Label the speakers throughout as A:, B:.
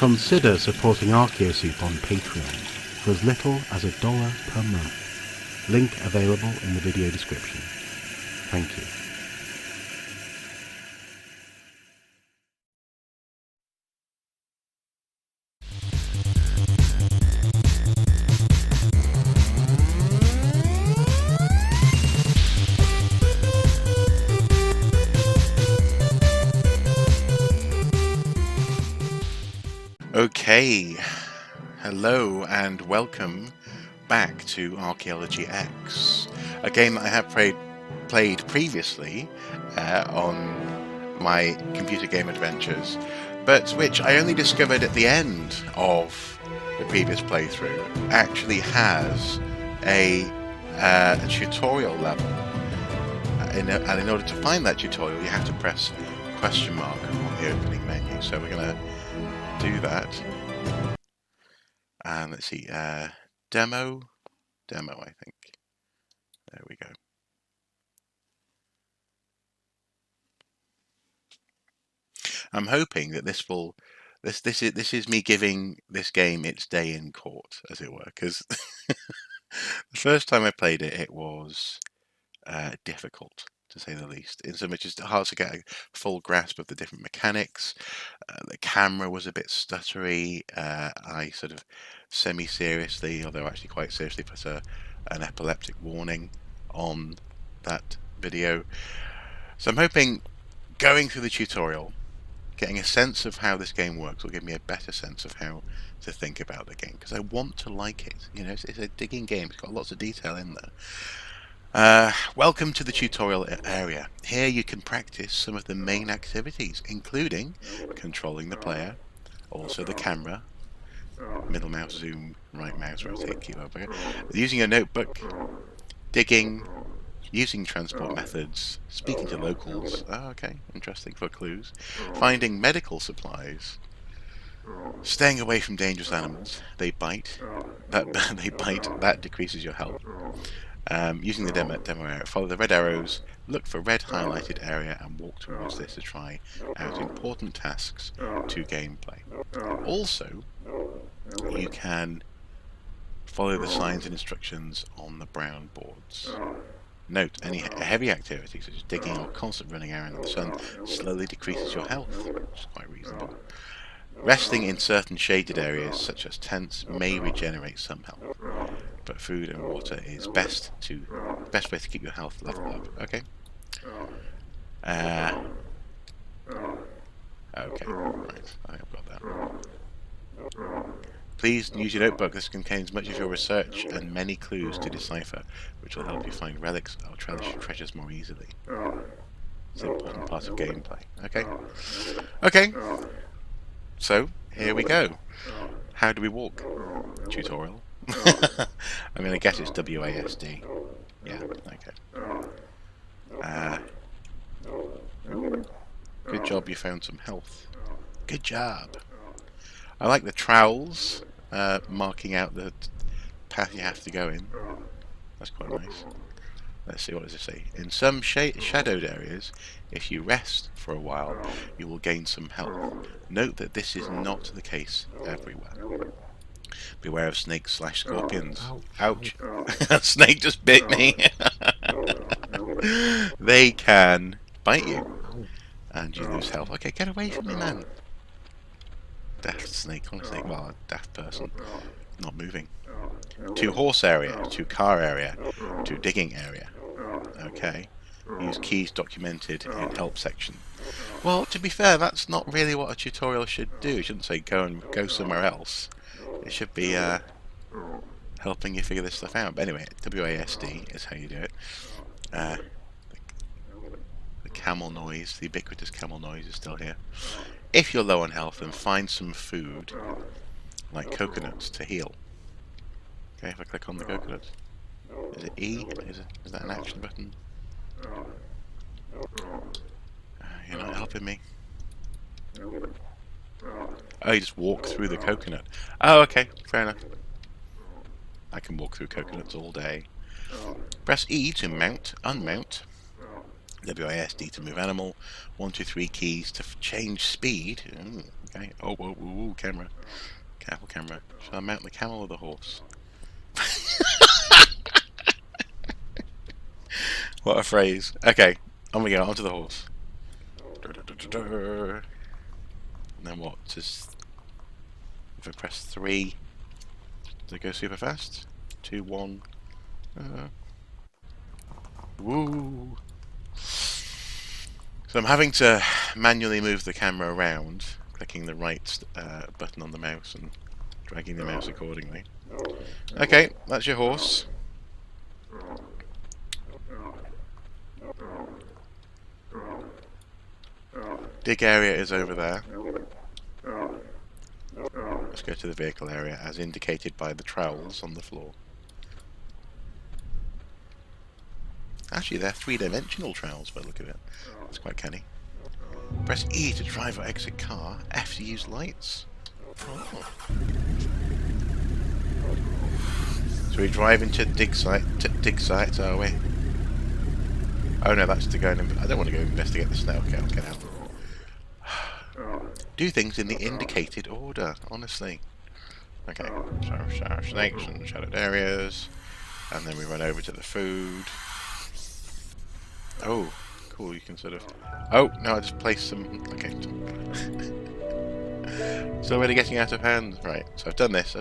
A: Consider supporting ArchaeoSoup on Patreon for as little as $1 per month. Link available in the video description. Thank you.
B: Okay, hello and welcome back to ArchaeologyX, a game that I have played previously on my computer game adventures, but which I only discovered at the end of the previous playthrough actually has a tutorial level, and in order to find that tutorial you have to press question mark on the opening menu, so we're going to do that. And let's see, demo, I think. There we go. I'm hoping that this is me giving this game its day in court, as it were, because the first time I played it, it was difficult, to say the least, in so much as hard to get a full grasp of the different mechanics. The camera was a bit stuttery. I sort of semi-seriously, although actually quite seriously, put an epileptic warning on that video. So I'm hoping going through the tutorial, getting a sense of how this game works will give me a better sense of how to think about the game, because I want to like it. You know, it's a digging game. It's got lots of detail in there. Welcome to the tutorial area. Here you can practice some of the main activities, including controlling the player, also the camera, middle mouse zoom, right mouse rotate, keep over, using a notebook, digging, using transport methods, speaking to locals, okay, interesting, for clues, finding medical supplies, staying away from dangerous animals, they bite, that decreases your health. Using the demo area, follow the red arrows, look for red highlighted area and walk towards this to try out important tasks to gameplay. Also, you can follow the signs and instructions on the brown boards. Note, any heavy activities such as digging or constant running around in the sun slowly decreases your health, which is quite reasonable. Resting in certain shaded areas such as tents may regenerate some health, but food and water is best way to keep your health level up. Okay. Okay, right. I think I've got that. Please use your notebook. This contains much of your research and many clues to decipher, which will help you find relics or treasures more easily. It's an important part of gameplay. Okay. Okay. So here we go. How do we walk? Tutorial. I'm going to guess it's WASD. Yeah, okay. Good job you found some health. Good job. I like the trowels marking out the path you have to go in. That's quite nice. Let's see, what does it say? In some shadowed areas, if you rest for a while, you will gain some health. Note that this is not the case everywhere. Beware of snakes/scorpions. Ouch. Snake just bit me. They can bite you, and you lose health. Okay, get away from me, man. Daft snake, honestly. Well, a daft person. Not moving. To horse area, to car area, to digging area. Okay. Use keys documented in help section. Well, to be fair, that's not really what a tutorial should do. It shouldn't say go somewhere else. It should be helping you figure this stuff out. But anyway, WASD is how you do it. The camel noise, the ubiquitous camel noise, is still here. If you're low on health, then find some food, like coconuts, to heal. Okay, if I click on the coconut, is it E? Is that an action button? You're not helping me. Oh, you just walk through the coconut. Oh, okay, fair enough. I can walk through coconuts all day. Press E to mount, unmount. WASD to move animal. 1, 2, 3 keys to change speed. Okay. Oh, whoa, whoa, whoa, camera. Careful, camera. Shall I mount the camel or the horse? What a phrase. Okay, on we go, onto the horse. And then what? Just if I press 3, does it go super fast? 2, 1. Woo! So I'm having to manually move the camera around, clicking the right button on the mouse and dragging the mouse accordingly. Okay, that's your horse. Dig area is over there. Let's go to the vehicle area as indicated by the trowels on the floor. Actually, they're 3-dimensional trowels by the look of it. It's quite canny. Press E to drive or exit car, F to use lights. Oh. So we drive into dig sites, are we? Oh no, that's to go and I don't want to go investigate the snow. Okay, I'll get out. Do things in the indicated order, honestly. Okay, so snakes and shadowed areas, and then we run over to the food. Oh, cool, you can sort of... Oh, no, I just placed some... Okay. It's already getting out of hand. Right, so I've done this.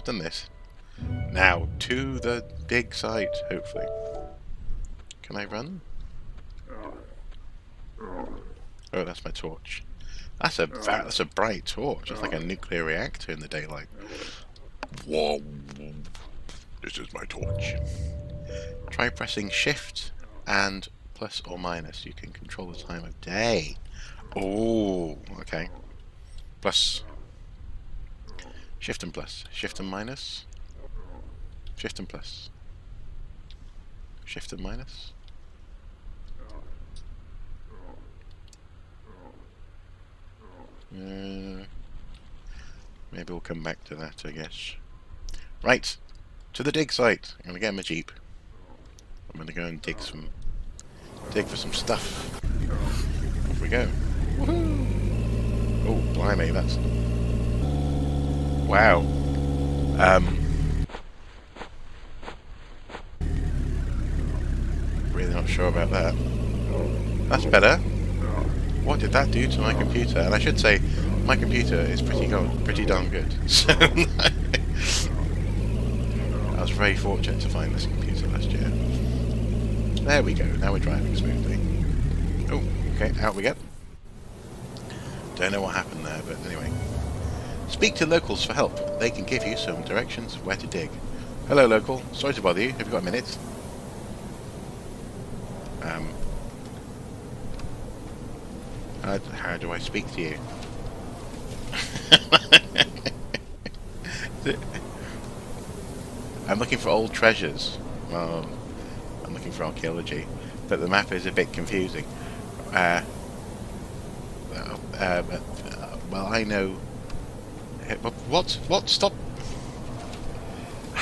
B: Now, to the dig site, hopefully. Can I run? Oh, that's my torch. That's a bright torch. It's like a nuclear reactor in the daylight. Whoa! This is my torch. Try pressing Shift and plus or minus. You can control the time of day. Oh, okay. Plus. Shift and plus. Shift and minus. Shift and plus. Shift and minus. Maybe we'll come back to that, I guess. Right, to the dig site. I'm gonna get my Jeep. I'm gonna go and dig for some stuff. Off we go. Woohoo! Oh, blimey, that's... Wow. Really not sure about that. That's better. What did that do to my computer? And I should say, my computer is pretty darn good. So I was very fortunate to find this computer last year. There we go. Now we're driving smoothly. Oh, okay, out we go. Don't know what happened there, but anyway. Speak to locals for help. They can give you some directions of where to dig. Hello, local. Sorry to bother you. Have you got a minute? How do I speak to you? I'm looking for old treasures. Well, I'm looking for archaeology, but the map is a bit confusing. Well, I know... What? Stop!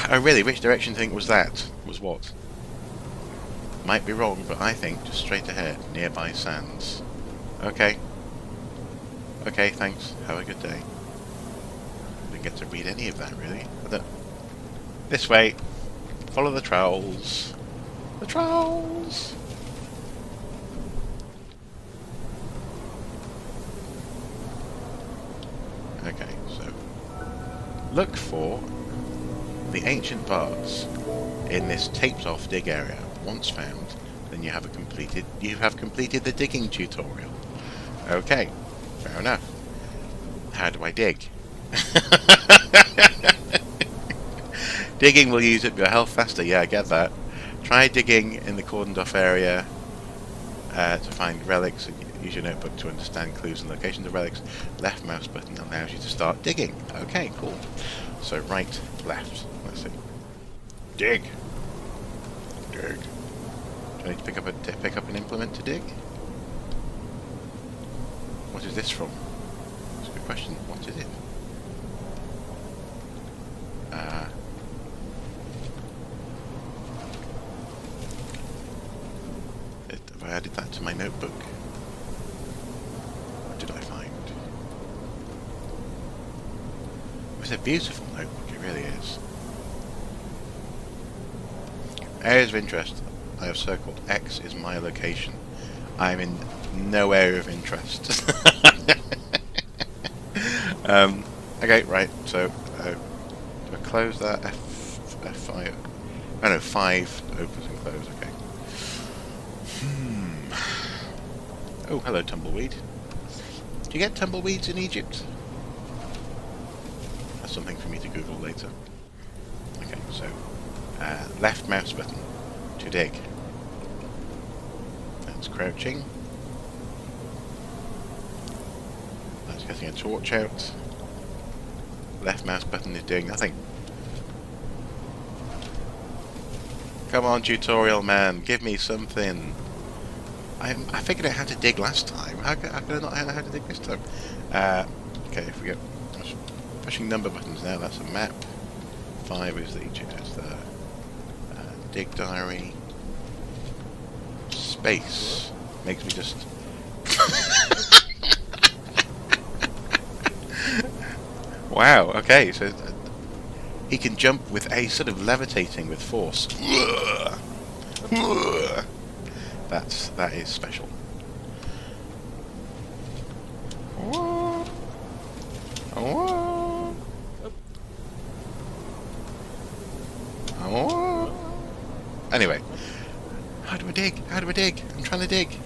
B: Oh really, which direction do you think was that? Was what? Might be wrong, but I think just straight ahead, nearby sands. Okay. Okay, thanks. Have a good day. Didn't get to read any of that, really. This way. Follow the trowels. The trowels! Okay, so... Look for the ancient bars in this taped-off dig area. Once found, then you have completed the digging tutorial. Okay, fair enough. How do I dig? Digging will use up your health faster. Yeah, I get that. Try digging in the cordoned off area to find relics. Use your notebook to understand clues and locations of relics. Left mouse button allows you to start digging. Okay, cool. So right, left. Let's see. Dig. Dig. Do I need to pick up an implement to dig? What is this from? That's a good question. What is it? Have I added that to my notebook? What did I find? It's a beautiful notebook, it really is. Areas of interest. I have circled. X is my location. I'm in no area of interest. Okay, right, so do I close that? F5. Oh no, 5 opens and close, okay. Oh, hello, tumbleweed. Do you get tumbleweeds in Egypt? That's something for me to Google later. Okay, so left mouse button to dig. That's crouching. That's getting a torch out. Left mouse button is doing nothing. Come on, tutorial man, give me something. I figured out how to dig last time. How could I not know how to dig this time? Okay, if we go pushing number buttons now, that's a map. 5 is the dig diary. Space makes me just. Wow. Okay, so he can jump with a sort of levitating with force. That is special. Anyway, how do I dig? How do I dig? I'm trying to dig.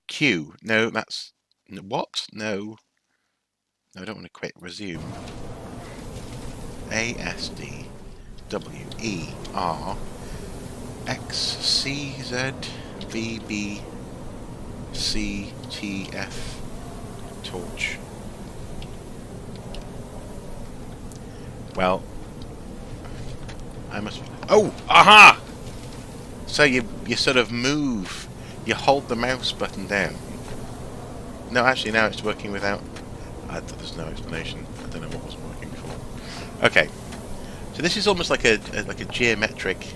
B: Q. No, that's what? No. No, I don't want to quit. Resume. A S D W E R X C Z V B C T F torch. Well, I must. Oh, aha! So you sort of move. You hold the mouse button down. No, actually, now it's working without. There's no explanation. I don't know what wasn't working before. Okay, so this is almost like a geometric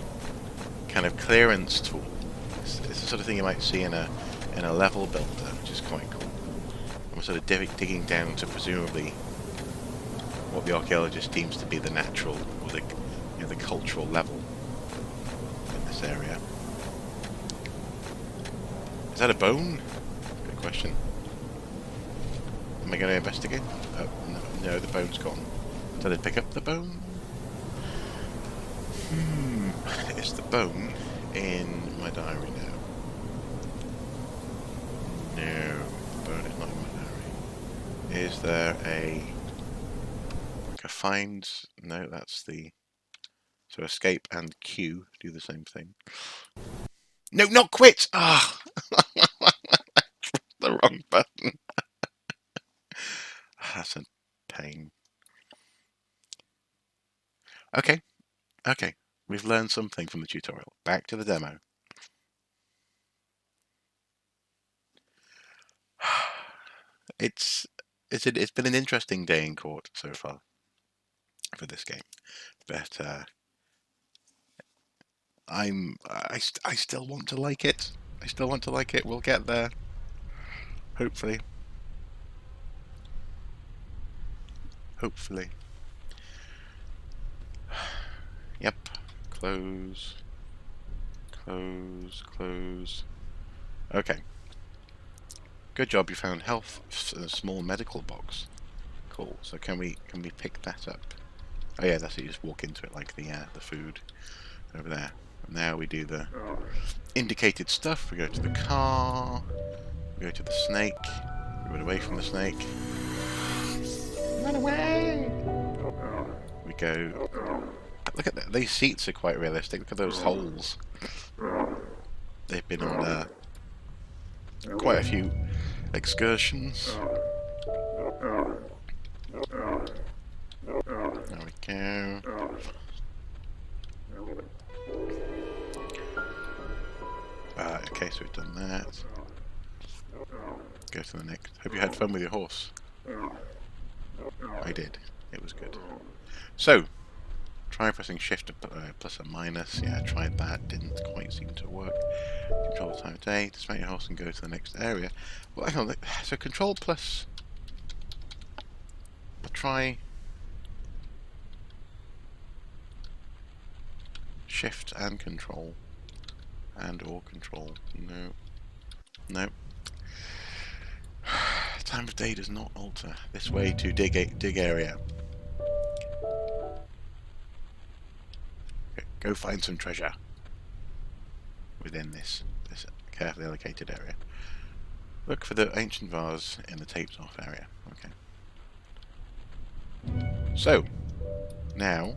B: kind of clearance tool. It's the sort of thing you might see in a level builder, which is quite cool. I'm sort of digging down to presumably what the archaeologist deems to be the natural or the cultural level in this area. Is that a bone? Good question. Am I going to investigate? Oh, no, the bone's gone. Did I pick up the bone? Is the bone in my diary now? No, the bone is not in my diary. Is there a find? No, that's the. So escape and Q do the same thing. No, not quit! Ah! The wrong button. That's a pain. Okay. We've learned something from the tutorial. Back to the demo. It's been an interesting day in court so far for this game, but I still want to like it. I still want to like it. We'll get there, hopefully. Hopefully. Yep. Close. Okay. Good job. You found health in a small medical box. Cool. So can we pick that up? Oh yeah, that's it. You just walk into it like the food over there. And now we do the indicated stuff. We go to the car. We go to the snake. We run away from the snake. Run away! We go. Look at that. These seats are quite realistic. Look at those holes. They've been on quite a few excursions. There we go. Okay, so we've done that. Go to the next. Hope you had fun with your horse. I did. It was good. So, try pressing shift plus or minus. Yeah, I tried that. Didn't quite seem to work. Control the time of day. Dismount your horse and go to the next area. Well, hang on. So control plus try Shift and Control? And or Control? No. No. Time of day does not alter. This way to dig area. Okay, go find some treasure within this carefully allocated area. Look for the ancient vase in the taped off area. Okay. So now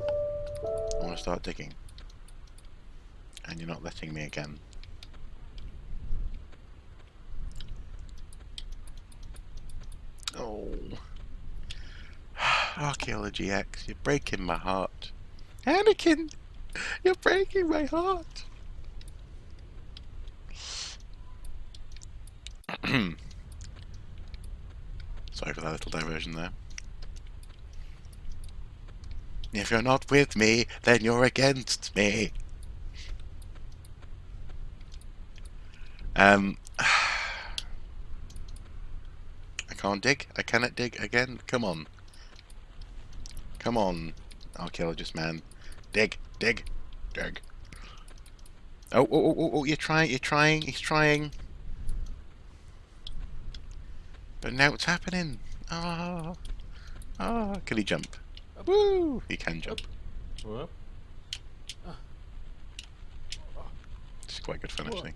B: I want to start digging, and you're not letting me again. Oh, ArchaeologyX, you're breaking my heart. Anakin, you're breaking my heart. Sorry for that little diversion there. If you're not with me, then you're against me. I can't dig. I cannot dig again. Come on. Come on, archaeologist man. Dig, dig, dig. Oh, you're trying, he's trying. But now it's happening. Oh, can he jump? Woo! He can jump. It's quite good fun, actually.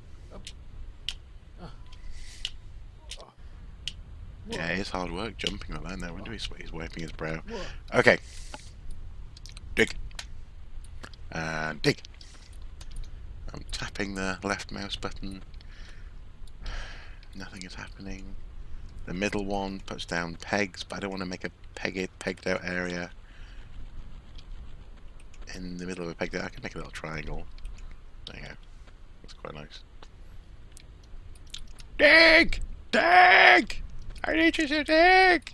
B: Yeah, it is hard work jumping like that. No wonder he's wiping his brow. Okay. Dig. And dig. I'm tapping the left mouse button. Nothing is happening. The middle one puts down pegs, but I don't want to make a pegged out area. In the middle of a pegged out, I can make a little triangle. There you go. That's quite nice. Dig! Dig! I need you to dig!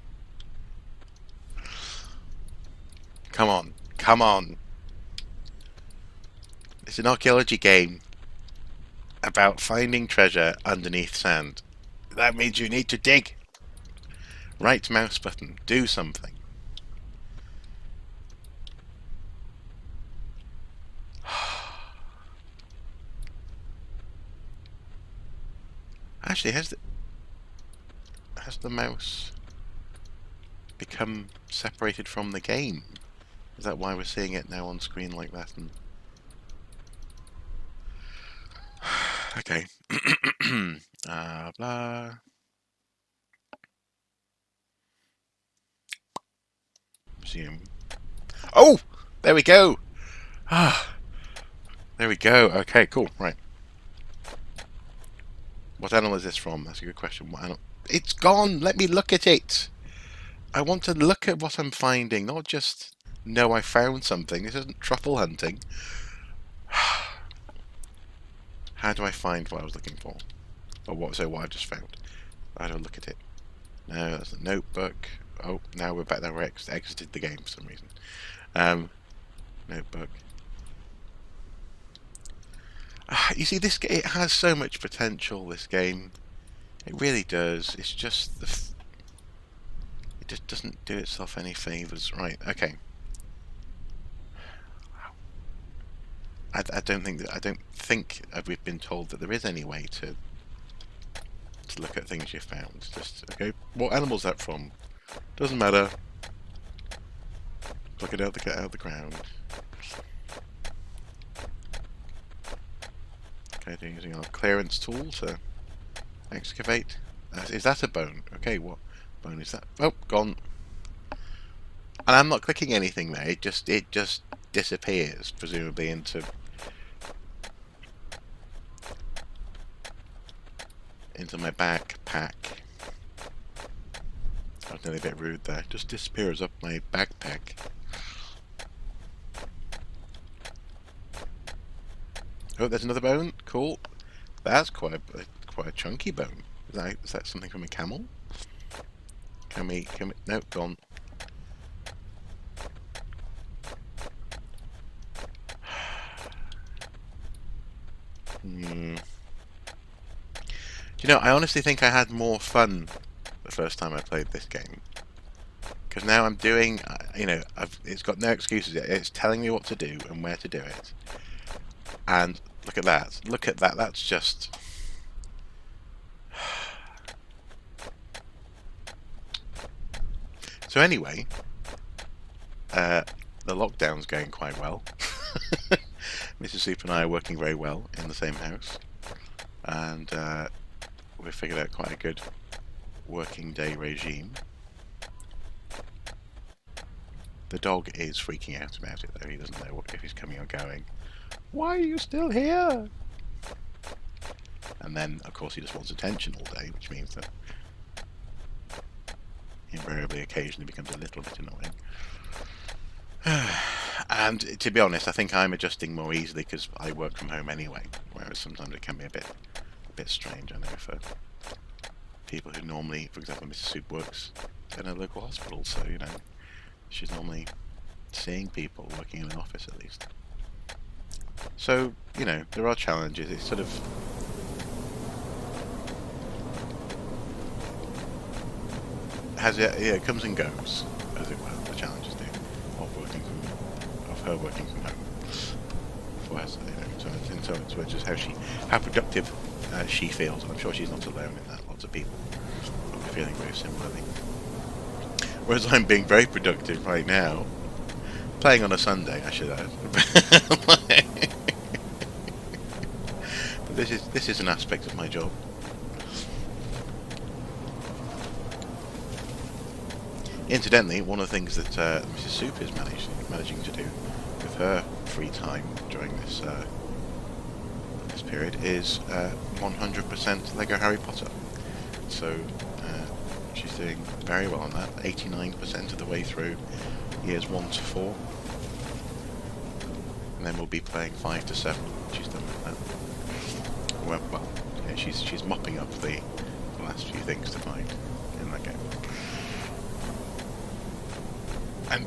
B: Come on. Come on. It's an archaeology game about finding treasure underneath sand. That means you need to dig. Right mouse button. Do something. Actually, has the mouse become separated from the game? Is that why we're seeing it now on screen like that? And okay. Blah. Resume. Oh! There we go! There we go. Okay, cool. Right. What animal is this from? That's a good question. What animal? It's gone! Let me look at it! I want to look at what I'm finding, not just know I found something. This isn't truffle hunting. How do I find what I was looking for? Or what I just found? How do I look at it? No, that's a notebook. Oh, now we're back there. We exited the game for some reason. Notebook. You see, it has so much potential, this game. It really does. It's just it just doesn't do itself any favours. Right, okay. I don't think we've been told that there is any way to look at things you found. Just okay. What animal's that from? Doesn't matter. Pluck it out the ground. Okay, using our clearance tool to excavate. Is that a bone? Okay, what bone is that? Oh, gone. And I'm not clicking anything there. It just disappears, presumably into my backpack. I was nearly a bit rude there. Just disappears up my backpack. Oh, there's another bone. Cool. That's quite a chunky bone. Is that something from a camel? Can we? No, gone. Do you know, I honestly think I had more fun the first time I played this game. Because now I'm doing, it's got no excuses. It's telling me what to do and where to do it. And look at that. Look at that. That's just... So anyway, the lockdown's going quite well. Mrs. Soup and I are working very well in the same house. And we've figured out quite a good working day regime. The dog is freaking out about it, though. He doesn't know if he's coming or going. Why are you still here? And then, of course, he just wants attention all day, which means that invariably, occasionally becomes a little bit annoying. And to be honest, I think I'm adjusting more easily because I work from home anyway, whereas sometimes it can be a bit strange, I know, for people who normally, for example, Mrs. Soup works in a local hospital, so, she's normally seeing people, working in an office at least. So, there are challenges. It's sort of... it comes and goes, as it were, the challenges do, of her working from home. For us, so it's just how productive she feels. I'm sure she's not alone in that. Lots of people will be feeling very similarly. Whereas I'm being very productive right now, playing on a Sunday, I should add. But this is an aspect of my job. Incidentally, one of the things that Mrs. Soup is managing to do with her free time during this period is 100% Lego Harry Potter. So she's doing very well on that, 89% of the way through years 1 to 4. And then we'll be playing 5 to 7. She's done with that. Well, she's mopping up the last few things to find in that game. And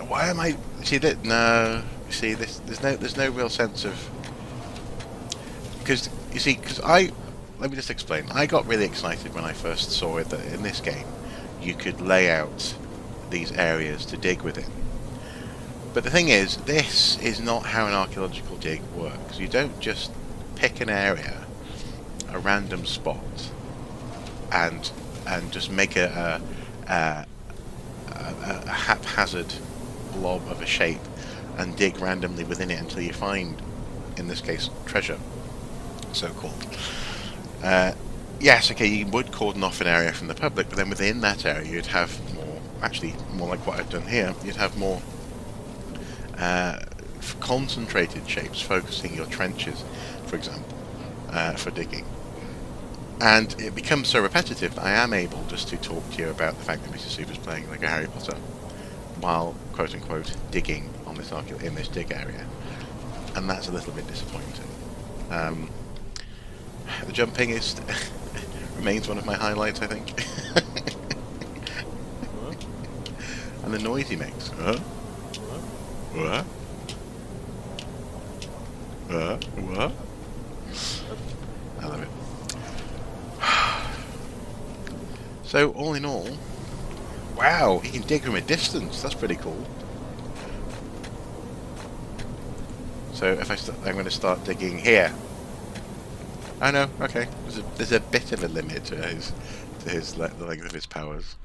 B: why am I... See that? No. See, there's no real sense of... Because let me just explain. I got really excited when I first saw it that in this game you could lay out these areas to dig within. But the thing is, this is not how an archaeological dig works. You don't just pick an area, a random spot, and just make a haphazard blob of a shape and dig randomly within it until you find, in this case, treasure, so-called. Yes, okay, you would cordon off an area from the public, but then within that area you'd have more like what I've done here, you'd have more concentrated shapes, focusing your trenches, for example, for digging. And it becomes so repetitive that I am able just to talk to you about the fact that Mrs. Soup is playing like a Harry Potter while, quote-unquote, digging on this in this dig area. And that's a little bit disappointing. The jumping remains one of my highlights, I think. And the noise he makes. What? I love it. So, all in all, wow, he can dig from a distance. That's pretty cool. So, if I'm going to start digging here. Oh no, okay. There's a bit of a limit to the length of his powers.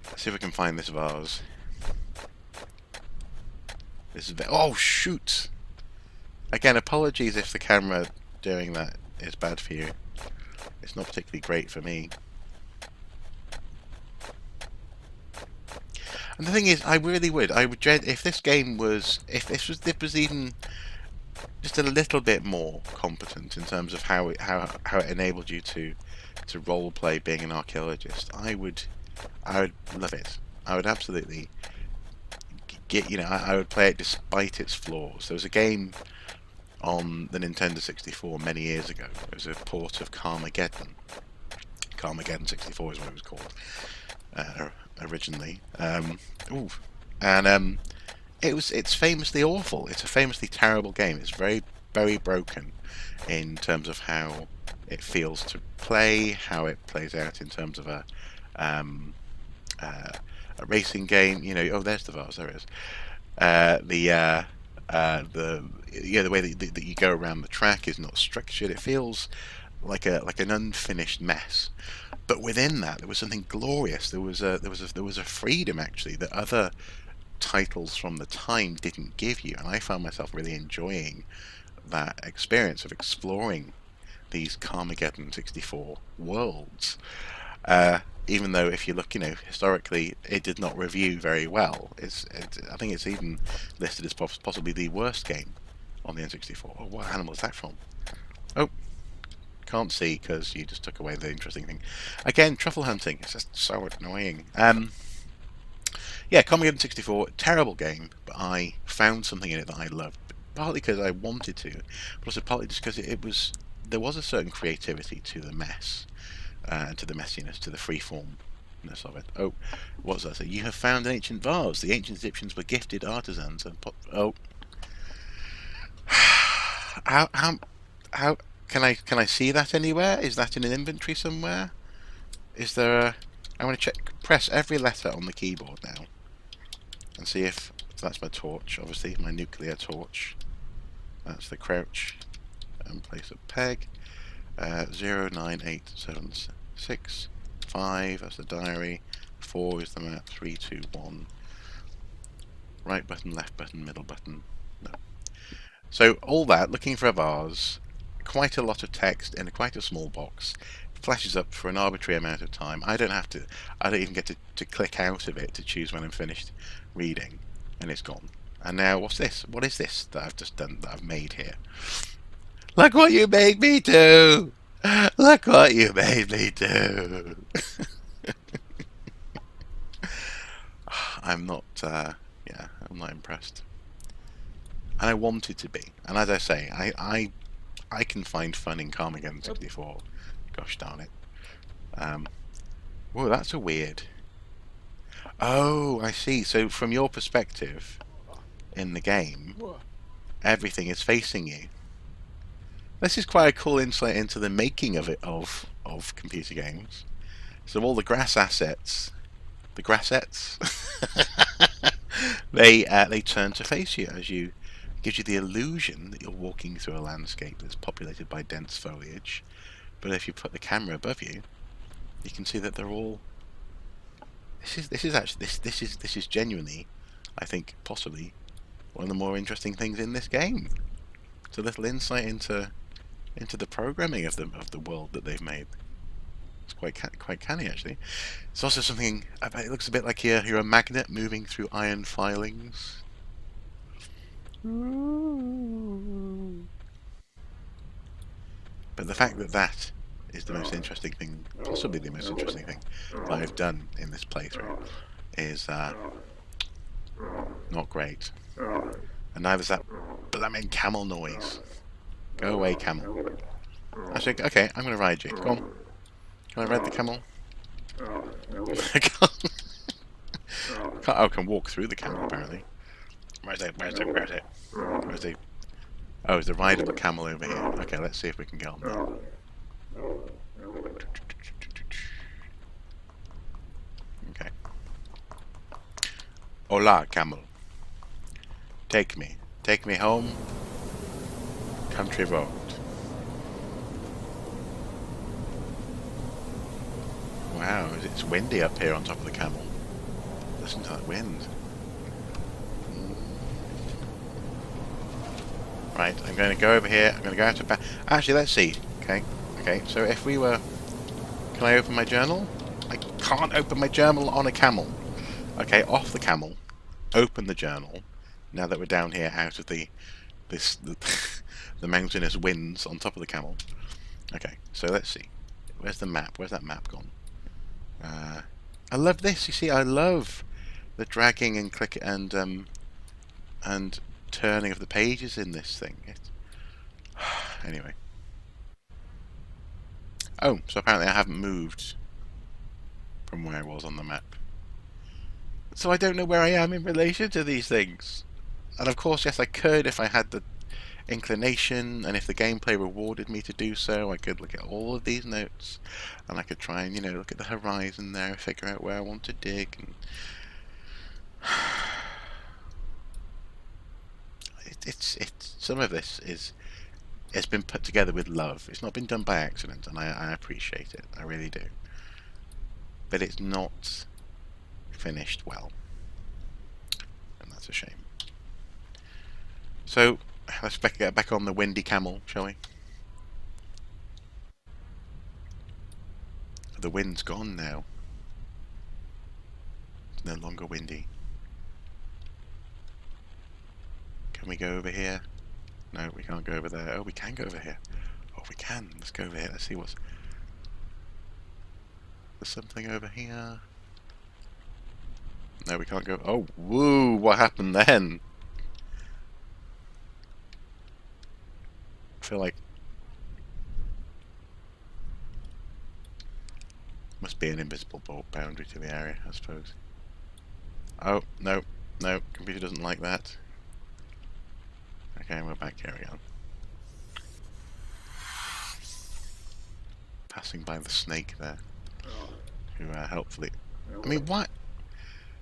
B: Let's see if we can find this vase. This is oh shoot! Again, apologies if the camera doing that is bad for you. It's not particularly great for me. And the thing is, I would if this game was, if this was even just a little bit more competent in terms of how it enabled you to role play being an archaeologist, I would love it. I would absolutely I would play it despite its flaws. There was a game on the Nintendo 64 many years ago. It was a port of Carmageddon. Carmageddon 64 is what it was called originally. It's famously awful. It's a famously terrible game. It's very, very broken in terms of how it feels to play, how it plays out in terms of a a racing game. You know, oh, there's the vase. There it is. The way that you go around the track is not structured. It feels like an unfinished mess. But within that, there was something glorious. There was a freedom actually that other titles from the time didn't give you, and I found myself really enjoying that experience of exploring these Carmageddon 64 worlds. Even though, if you look, historically, it did not review very well. I think it's even listed as possibly the worst game on the N64. Oh, what animal is that from? Oh, can't see because you just took away the interesting thing. Again, truffle hunting. It's just so annoying. Yeah, Carmageddon 64, terrible game, but I found something in it that I loved. Partly because I wanted to, but also partly just because there was a certain creativity to the mess. To the messiness, to the freeformness of it. Oh, what's that say? You have found an ancient vase. The ancient Egyptians were gifted artisans and oh, how can I see that anywhere? Is that in an inventory somewhere? Is there a? I want to check. Press every letter on the keyboard now, and see if that's my torch. Obviously, my nuclear torch. That's the crouch, and place a peg. 09876 5, that's the diary, 4 is the map, 3, 2, 1, right button, left button, middle button, no. So all that, looking for a vase, quite a lot of text in quite a small box, flashes up for an arbitrary amount of time. I don't even get to click out of it to choose when I'm finished reading, and it's gone. And now what's this? What is this that I've just done, that I've made here? Look what you made me do! Look what you made me do! I'm not, I'm not impressed. And I wanted to be. And as I say, I can find fun in Carmageddon 64. Gosh darn it. Whoa, that's a weird... Oh, I see. So from your perspective, in the game, everything is facing you. This is quite a cool insight into the making of computer games. So all the grass assets, they turn to face you it gives you the illusion that you're walking through a landscape that's populated by dense foliage. But if you put the camera above you, you can see that they're all. This is genuinely, I think, possibly one of the more interesting things in this game. It's a little insight into the programming of the world that they've made. It's quite canny, actually. It's also something. It looks a bit like you're a magnet moving through iron filings. But the fact that is the most interesting thing, possibly the most interesting thing that I've done in this playthrough, is not great. And neither is that blooming camel noise. Go away, camel. Actually, okay, I'm going to ride you. Go on. Can I ride the camel? I can walk through the camel, apparently. Where's it? Oh, is the rideable camel over here? Okay, let's see if we can get on there. Okay. Hola, camel. Take me home. Country road. Wow, it's windy up here on top of the camel. Listen to that wind. Right, I'm going to go over here. I'm going to go out to back. Actually, let's see. Okay, so if we were... Can I open my journal? I can't open my journal on a camel. Okay, off the camel. Open the journal. Now that we're down here out of the mountainous winds on top of the camel. Okay, so let's see. Where's the map? Where's that map gone? I love this. You see, I love the dragging and click and turning of the pages in this thing. Anyway. Oh, so apparently I haven't moved from where I was on the map. So I don't know where I am in relation to these things. And of course, yes, I could if I had inclination, and if the gameplay rewarded me to do so, I could look at all of these notes, and I could try and, look at the horizon there, figure out where I want to dig, and it's some of this it's been put together with love. It's not been done by accident, and I appreciate it. I really do. But it's not finished well, and that's a shame. So let's get back on the windy camel, shall we? The wind's gone now. It's no longer windy. Can we go over here? No, we can't go over there. Oh, we can go over here. Oh, we can. Let's go over here. Let's see what's... There's something over here. No, we can't go... Oh, woo! What happened then? I feel like... Must be an invisible boundary to the area, I suppose. Oh, no. No, computer doesn't like that. Okay, we're back here again. Passing by the snake there. Who helpfully... I mean, what?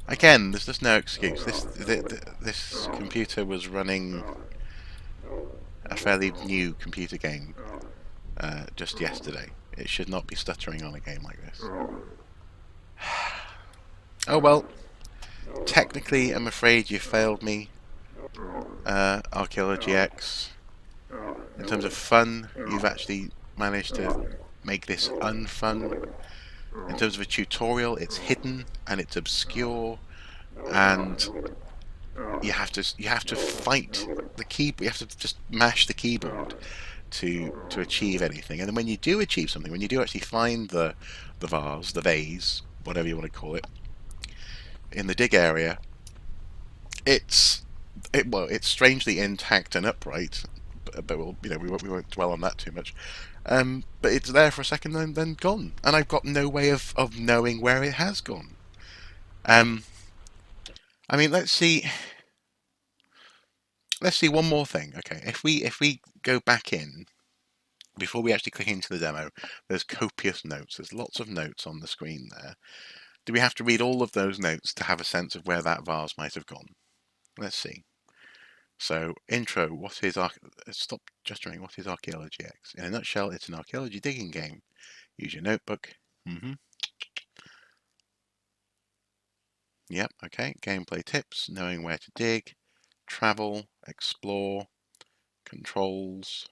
B: Again, there's just no excuse. This computer was running a fairly new computer game just yesterday. It should not be stuttering on a game like this. Oh well. Technically, I'm afraid you failed me, ArchaeologyX. In terms of fun, you've actually managed to make this unfun. In terms of a tutorial, it's hidden and it's obscure, and you have to fight the keyboard. You have to just mash the keyboard to achieve anything. And then when you do achieve something, when you do actually find the vase, whatever you want to call it, in the dig area, it's strangely intact and upright. But we won't dwell on that too much. But it's there for a second and then gone, and I've got no way of knowing where it has gone. I mean, let's see one more thing. Okay, if we go back in before we actually click into the demo, there's copious notes. There's lots of notes on the screen there. Do we have to read all of those notes to have a sense of where that vase might have gone? Let's see. So, intro, stop gesturing, what is ArchaeologyX? In a nutshell, it's an archaeology digging game. Use your notebook. Yep, okay. Gameplay tips, knowing where to dig, travel, explore, controls.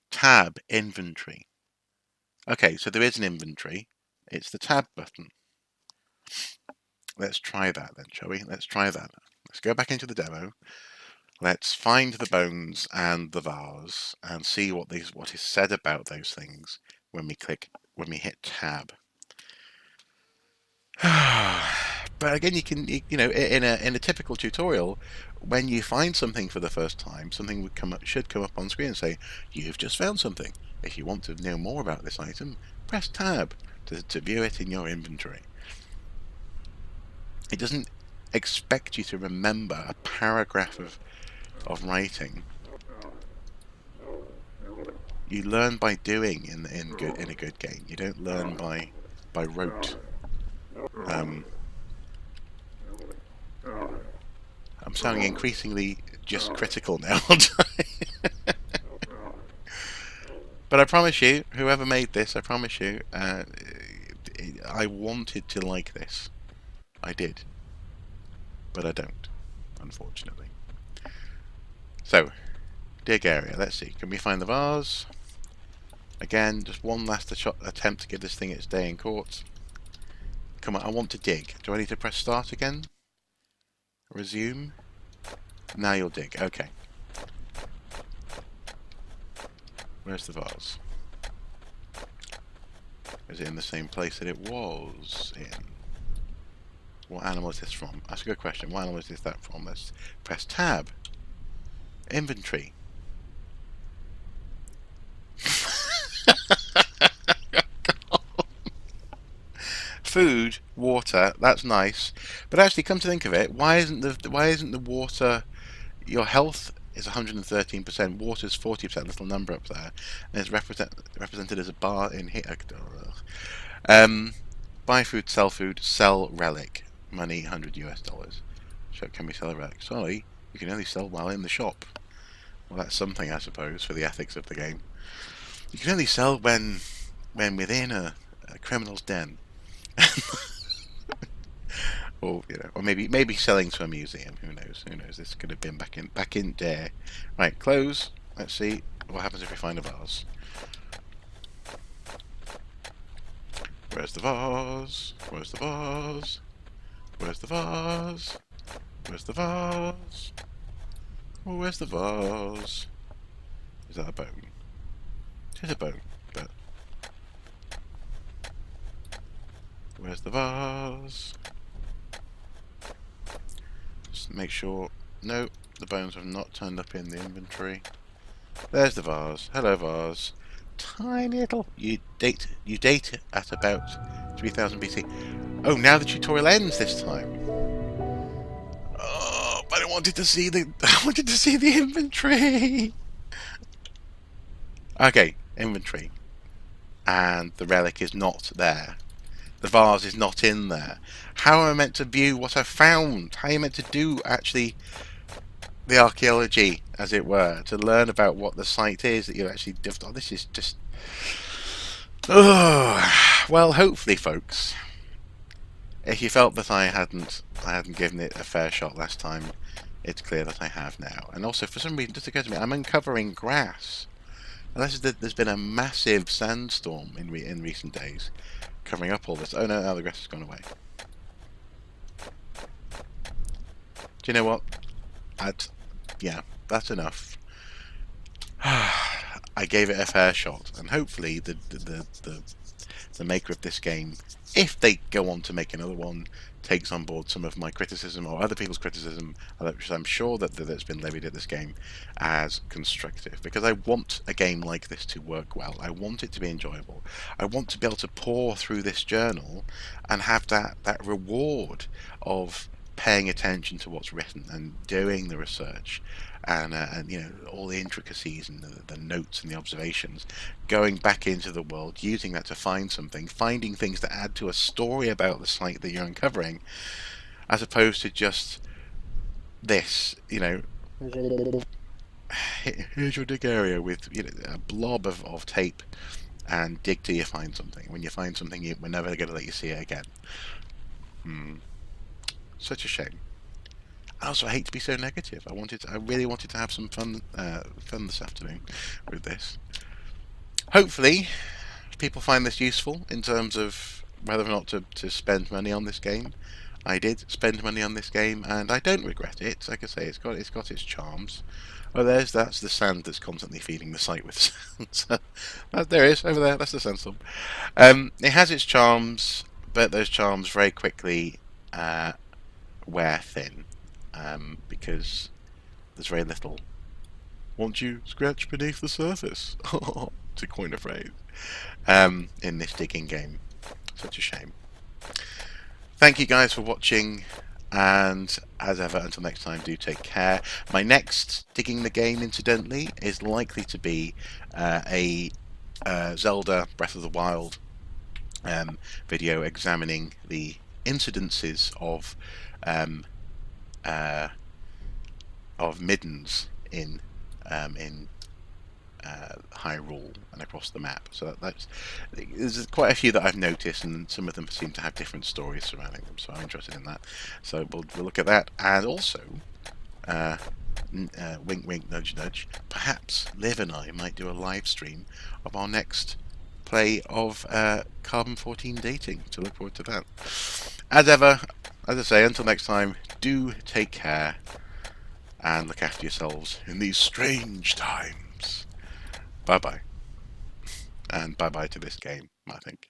B: Tab, inventory. Okay, so there is an inventory. It's the tab button. Let's try that then, shall we? Let's try that. Let's go back into the demo. Let's find the bones and the vase and see what is said about those things when we hit tab. But again, you can, in a typical tutorial, when you find something for the first time, something should come up on screen and say, "You've just found something. If you want to know more about this item, press tab to view it in your inventory." It doesn't expect you to remember a paragraph of writing. You learn by doing in a good game. You don't learn by rote. I'm sounding increasingly just critical now. But I promise you, whoever made this, I promise you, I wanted to like this. I did. But I don't, unfortunately. So, dig area. Let's see. Can we find the vase? Again, just one last attempt to give this thing its day in court. Come on, I want to dig. Do I need to press start again? Resume? Now you'll dig. Okay. Where's the vase? Is it in the same place that it was in? What animal is this from? That's a good question. What animal is that from? Let's press tab. Inventory. food, water, that's nice. But actually, come to think of it, why isn't the water? Your health is 113%. Water is 40%. Little number up there, and it's represented as a bar in here. Buy food, sell relic. Money $100. So can we sell a relic? Sorry, you can only sell while in the shop. Well, that's something, I suppose, for the ethics of the game. You can only sell when within a criminal's den. Or or maybe selling to a museum. Who knows? Who knows? This could have been back in there. Right, close. Let's see what happens if we find a vase. Where's the vase? Where's the vase? Where's the vase? Where's the vase? Oh, where's the vase? Is that a bone? It is a bone, but where's the vase? Just make sure. No, the bones have not turned up in the inventory. There's the vase. Hello, vase. Tiny little. You date at about 3000 BC. Oh, now the tutorial ends this time. Oh, but I wanted to see the inventory. Okay, inventory, and the relic is not there. The vase is not in there. How am I meant to view what I found? How are you meant to do actually the archaeology, as it were, to learn about what the site is that you actually? Oh, this is just. Oh, well, hopefully, folks, if you felt that I hadn't given it a fair shot last time, it's clear that I have now. And also, for some reason, just occurred to me, I'm uncovering grass. Unless there's been a massive sandstorm in recent days, covering up all this. Oh no, the grass has gone away. Do you know what? Yeah, that's enough. I gave it a fair shot, and hopefully the maker of this game, if they go on to make another one, takes on board some of my criticism or other people's criticism, which I'm sure that's been levied at this game, as constructive. Because I want a game like this to work well. I want it to be enjoyable. I want to be able to pour through this journal and have that reward of paying attention to what's written and doing the research and all the intricacies and the notes and the observations, going back into the world, using that to find something, finding things that add to a story about the site that you're uncovering, as opposed to just this, here's your dig area with a blob of tape, and dig till you find something. When you find something, we're never going to let you see it again. Such a shame. Also, I hate to be so negative. I really wanted to have some fun this afternoon with this. Hopefully, people find this useful in terms of whether or not to spend money on this game. I did spend money on this game, and I don't regret it. Like I say, it's got its charms. Oh, that's the sand that's constantly feeding the site with sand. So, there it is, over there. That's the sandstorm. It has its charms, but those charms very quickly wear thin, because there's very little. Won't you scratch beneath the surface? To coin a phrase, in this digging game. Such a shame. Thank you guys for watching, and as ever, until next time, do take care. My next digging the game, incidentally, is likely to be a Zelda Breath of the Wild video examining the incidences of middens in Hyrule and across the map. So there's quite a few that I've noticed, and some of them seem to have different stories surrounding them. So I'm interested in that. So we'll look at that, and also wink wink nudge nudge. Perhaps Liv and I might do a live stream of our next play of Carbon 14 dating. So look forward to that. As ever, as I say, until next time, do take care and look after yourselves in these strange times. Bye-bye. And bye-bye to this game, I think.